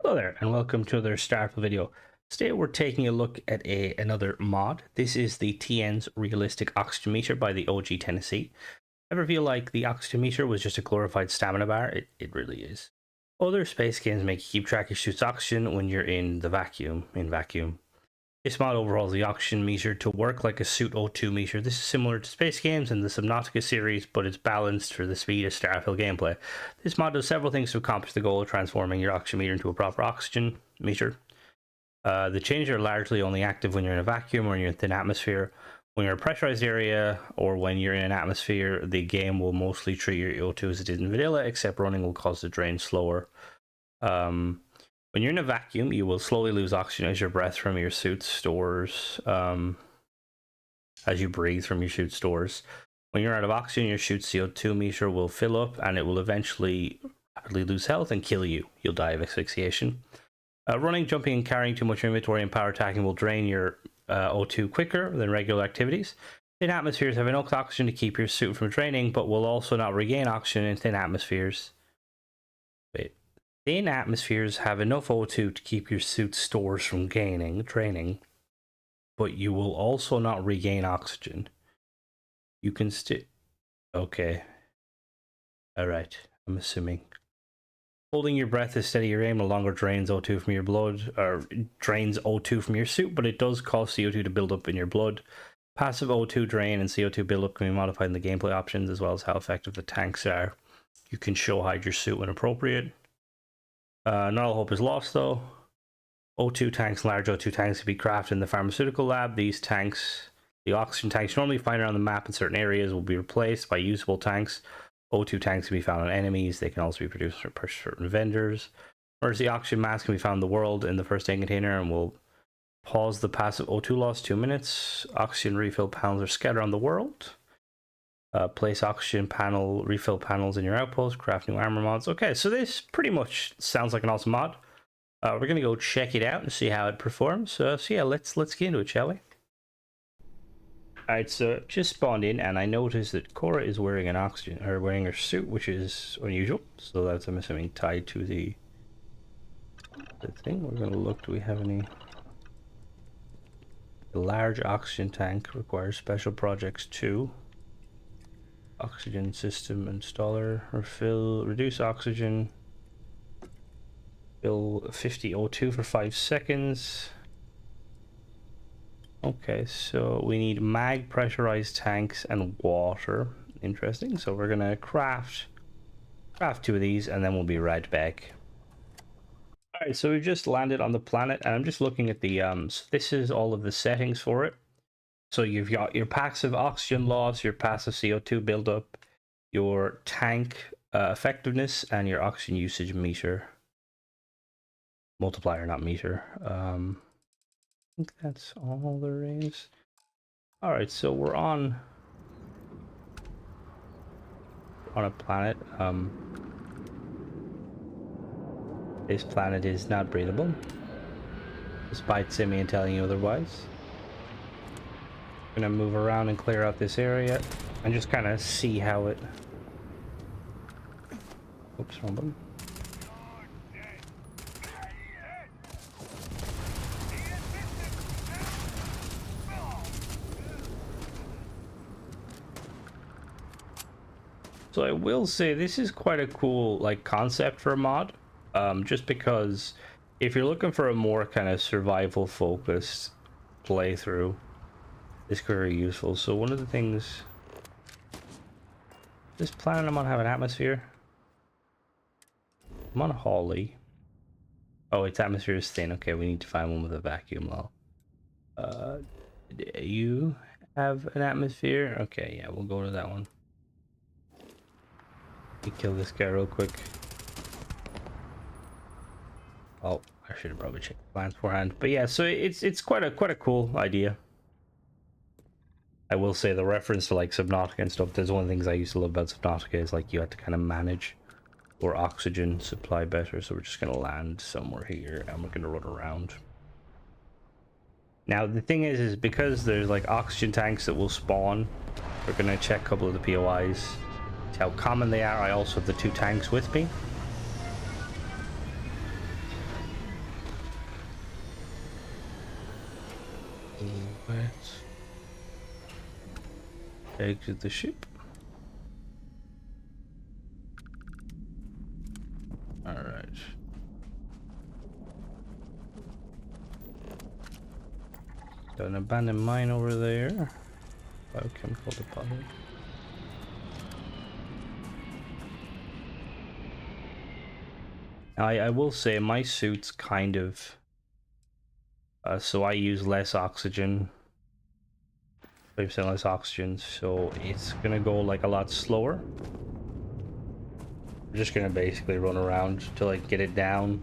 Hello there, and welcome to another Starfield video. Today we're taking a look at another mod. This is the TN's Realistic Oxygen Meter by the OG Tennessee. Ever feel like the oxygen meter was just a glorified stamina bar? It really is. Other space games make you keep track of your suit's oxygen when you're in the vacuum. This mod overhauls the oxygen meter to work like a suit O2 meter. This is similar to space games and the Subnautica series, but it's balanced for the speed of Starfield gameplay. This mod does several things to accomplish the goal of transforming your oxygen meter into a proper oxygen meter. The changes are largely only active when you're in a vacuum or you're in thin atmosphere. When you're in a pressurized area or when you're in an atmosphere, the game will mostly treat your O2 as it did in vanilla, except running will cause the drain slower. When you're in a vacuum, you will slowly lose oxygen as your breath from your suit stores, as you breathe from your suit stores. When you're out of oxygen, your suit's CO2 meter will fill up and it will eventually rapidly lose health and kill you. You'll die of asphyxiation. Running, jumping, and carrying too much inventory and power attacking will drain your O2 quicker than regular activities. Thin atmospheres have enough oxygen to keep your suit from draining, but will also not regain oxygen in thin atmospheres. Thin atmospheres have enough O2 to keep your suit's stores from draining, but you will also not regain oxygen. You can still... Okay. Alright, I'm assuming. Holding your breath to steady your aim no longer drains O2 from your blood, or drains O2 from your suit, but it does cause CO2 to build up in your blood. Passive O2 drain and CO2 buildup can be modified in the gameplay options, as well as how effective the tanks are. You can show hide your suit when appropriate. Not all hope is lost though. O2 tanks, large O2 tanks, can be crafted in the pharmaceutical lab. These tanks, the oxygen tanks you normally find around the map in certain areas, will be replaced by usable tanks. O2 tanks can be found on enemies. They can also be produced for certain vendors. Emergency oxygen mask can be found in the world in the first aid container and will pause the passive O2 loss 2 minutes. Oxygen refill panels are scattered around the world. Place oxygen refill panels in your outpost. Craft new armor mods. Okay, so this pretty much sounds like an awesome mod. We're gonna go check it out and see how it performs. So yeah, let's get into it, shall we? Alright, so just spawned in and I noticed that Cora is wearing wearing her suit, which is unusual. So that's, I'm assuming, tied to the thing. We're gonna look. Do we have any? The large oxygen tank requires special projects too. Oxygen system installer, reduce oxygen, fill 50 O2 for 5 seconds. Okay, so we need mag pressurized tanks and water. Interesting. So we're gonna craft 2 of these and then we'll be right back. All right, so we've just landed on the planet and I'm just looking at the so this is all of the settings for it. So you've got your passive oxygen loss, your passive CO2 buildup, your tank effectiveness, and your oxygen usage meter. Multiplier, not meter. I think that's all there is. Alright, so we're on a planet. This planet is not breathable, despite Simeon telling you otherwise. Gonna move around and clear out this area and just kind of see how it... Oops, wrong button. So I will say this is quite a cool like concept for a mod, just because if you're looking for a more kind of survival focused playthrough, this could be very useful. So one of the things, this planet I'm on have an atmosphere. I'm on Hawley. Oh, its atmosphere is thin. Okay, we need to find one with a vacuum law. You have an atmosphere? Okay, yeah, we'll go to that one. Kill this guy real quick. Oh, I should have probably checked the plans beforehand. But yeah, so it's quite a cool idea. I will say the reference to like Subnautica and stuff, there's one of the things I used to love about Subnautica is like you had to kind of manage your oxygen supply better. So we're just gonna land somewhere here and we're gonna run around. Now the thing is because there's like oxygen tanks that will spawn, we're gonna check a couple of the POIs. How common they are. I also have the 2 tanks with me. Wet. Exit the ship. All right. Got an abandoned mine over there. Biochemical deposit. I will say my suit's kind of so I use less oxygen, 5% less oxygen, so it's gonna go like a lot slower. We're just gonna basically run around to like get it down.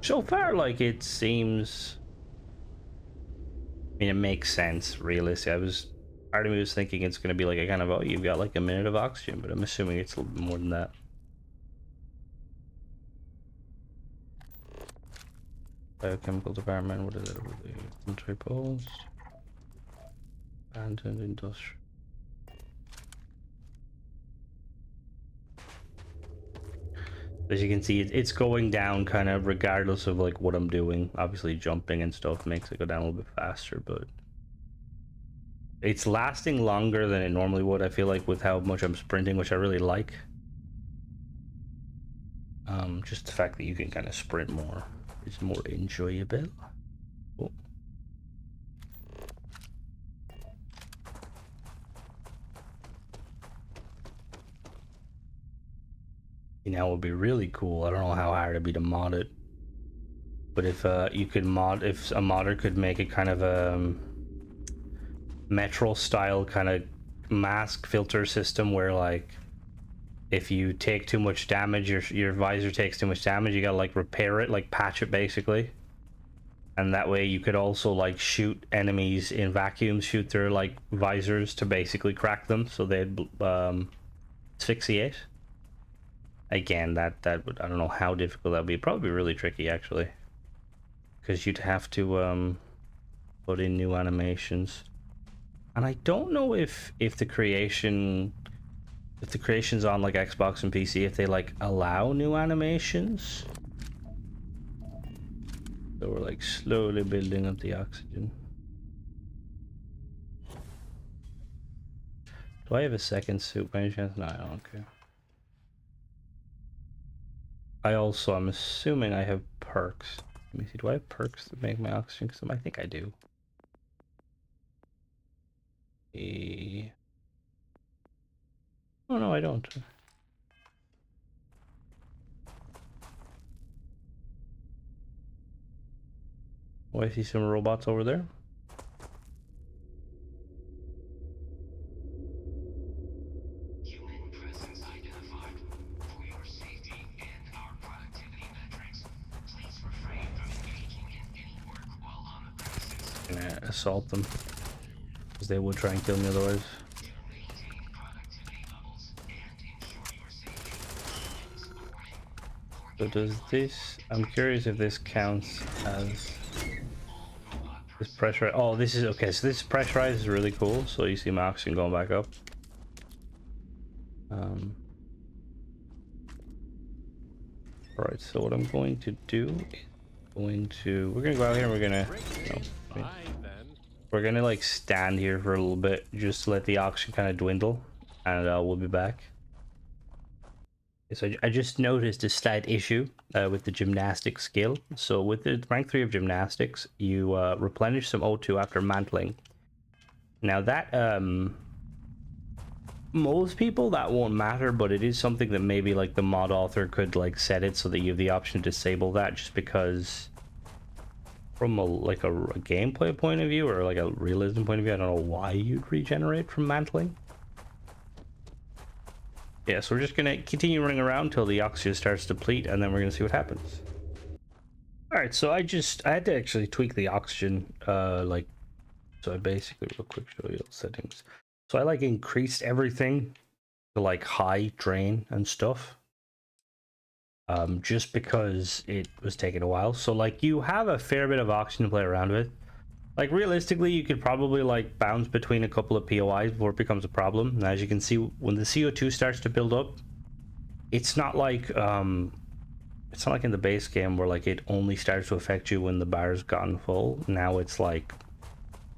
So far, like, it seems, I mean, it makes sense, realistically. Part of me was thinking it's going to be like a kind of, oh, you've got like a minute of oxygen, but I'm assuming it's a little bit more than that. Biochemical department, what is it over there? Inventory post. Abandoned industrial. As you can see, it's going down kind of regardless of like what I'm doing. Obviously jumping and stuff makes it go down a little bit faster, but it's lasting longer than it normally would, I feel like, with how much I'm sprinting, which I really like. Just the fact that you can kind of sprint more is more enjoyable. Cool. Now would be really cool. I don't know how hard it'd be to mod it, but if you could mod, if a modder could make a kind of a Metro style kind of mask filter system where, like, if you take too much damage, your visor takes too much damage, you gotta like repair it, like patch it basically. And that way you could also like shoot enemies in vacuums, shoot their like visors to basically crack them so they'd asphyxiate. Again, that would, I don't know how difficult that would be. Probably really tricky actually, because you'd have to put in new animations. And I don't know if the creation's on like Xbox and PC, if they like allow new animations. So we're like slowly building up the oxygen. Do I have a second suit by any chance? No, I don't care. I'm assuming I have perks. Let me see, do I have perks that make my oxygen? Because I think I do. Oh no, I don't. Oh, I see some robots over there. Human presence identified. For your safety and our productivity metrics, please refrain from engaging in any work while on the premises. I'm gonna assault them, because they would try and kill me otherwise. To maintain productivity levels and ensure your safety. So does this, I'm curious if this counts as this pressure. Oh, this is okay, so this pressurized is really cool. So you see my oxygen going back up. All right, so what I'm going to do is we're gonna go out here and we're gonna like stand here for a little bit just to let the oxygen kind of dwindle, and we'll be back. So I just noticed a slight issue with the gymnastics skill. So with the rank 3 of gymnastics, you replenish some O2 after mantling. Now that most people that won't matter, but it is something that maybe like the mod author could like set it so that you have the option to disable that, just because from a gameplay point of view or like a realism point of view, I don't know why you'd regenerate from mantling. Yeah, so we're just gonna continue running around until the oxygen starts to deplete, and then we're gonna see what happens. All right, so I had to actually tweak the oxygen, so I basically, real quick, show you the settings. So I like increased everything to like high drain and stuff, just because it was taking a while. So like you have a fair bit of oxygen to play around with. Like realistically, you could probably like bounce between a couple of POIs before it becomes a problem. And as you can see, when the CO2 starts to build up, it's not like in the base game where like it only starts to affect you when the bar's gotten full. Now it's like,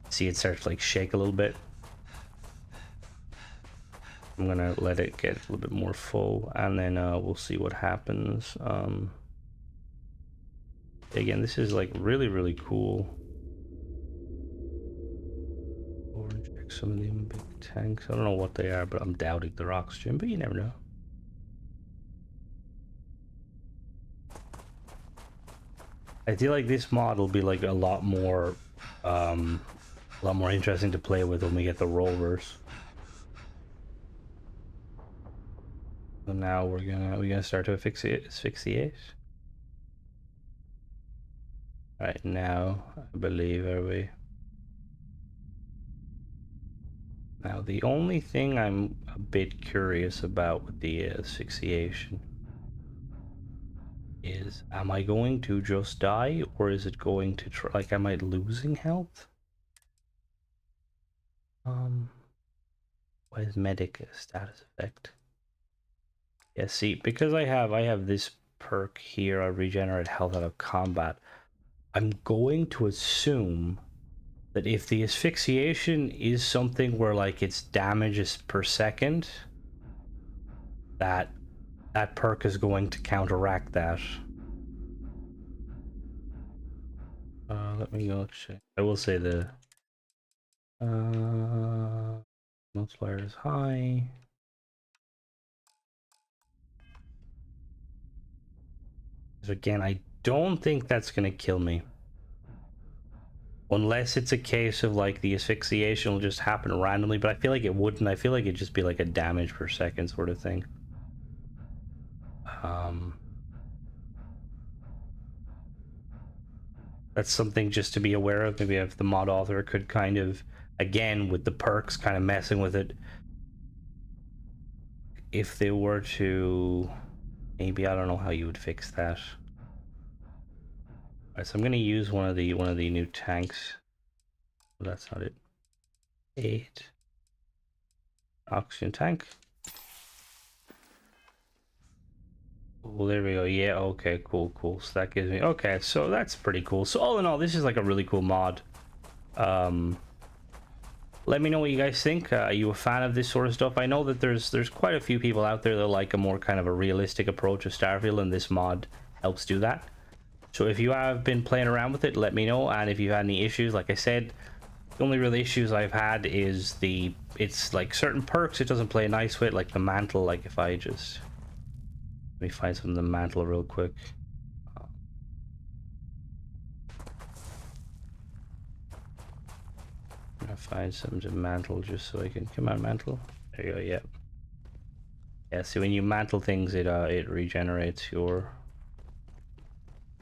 see, it starts to like shake a little bit. I'm gonna let it get a little bit more full, and then we'll see what happens. Again, this is like really cool. Check some of them big tanks. I don't know what they are, but I'm doubting they're oxygen, but you never know. I feel like this mod will be like a lot more interesting to play with when we get the rovers. So now we're gonna start to asphyxiate. All right, now I believe, are we? Now the only thing I'm a bit curious about with the asphyxiation is, am I going to just die, or is it going to try, like, am I losing health? What is medic status effect? Yeah, see, because I have this perk here, I regenerate health out of combat. I'm going to assume that if the asphyxiation is something where like its damage is per second, that perk is going to counteract that. Let me go check. I will say the multiplier is high. So again, I don't think that's gonna kill me. Unless it's a case of like the asphyxiation will just happen randomly, but I feel like it wouldn't. I feel like it'd just be like a damage per second sort of thing. That's something just to be aware of. Maybe if the mod author could kind of, again, with the perks, kind of messing with it. If they were to, maybe, I don't know how you would fix that. Alright, so I'm gonna use one of the new tanks. Well, that's not it. 8 oxygen tank. Well, there we go. Yeah, okay, cool. So that gives me, okay, so that's pretty cool. So all in all, this is like a really cool mod. Let me know what you guys think. Are you a fan of this sort of stuff? I know that there's quite a few people out there that like a more kind of a realistic approach of Starfield, and this mod helps do that. So if you have been playing around with it, let me know. And if you had any issues, like I said, the only real issues I've had is it's like certain perks it doesn't play nice with, like the mantle. Like if I just, let me find some of the mantle real quick. I'm gonna find some of the mantle just so I can, come on, mantle. There you go. Yeah. Yeah. See, when you mantle things, it regenerates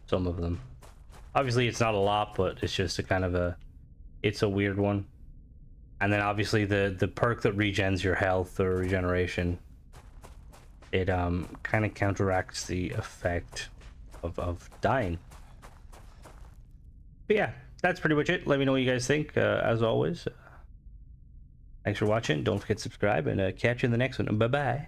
some of them. Obviously, it's not a lot, but it's just a kind of it's a weird one. And then obviously the perk that regens your health or regeneration, it kind of counteracts the effect of dying. But yeah, that's pretty much it. Let me know what you guys think. As always, thanks for watching. Don't forget to subscribe, and catch you in the next one. Bye bye.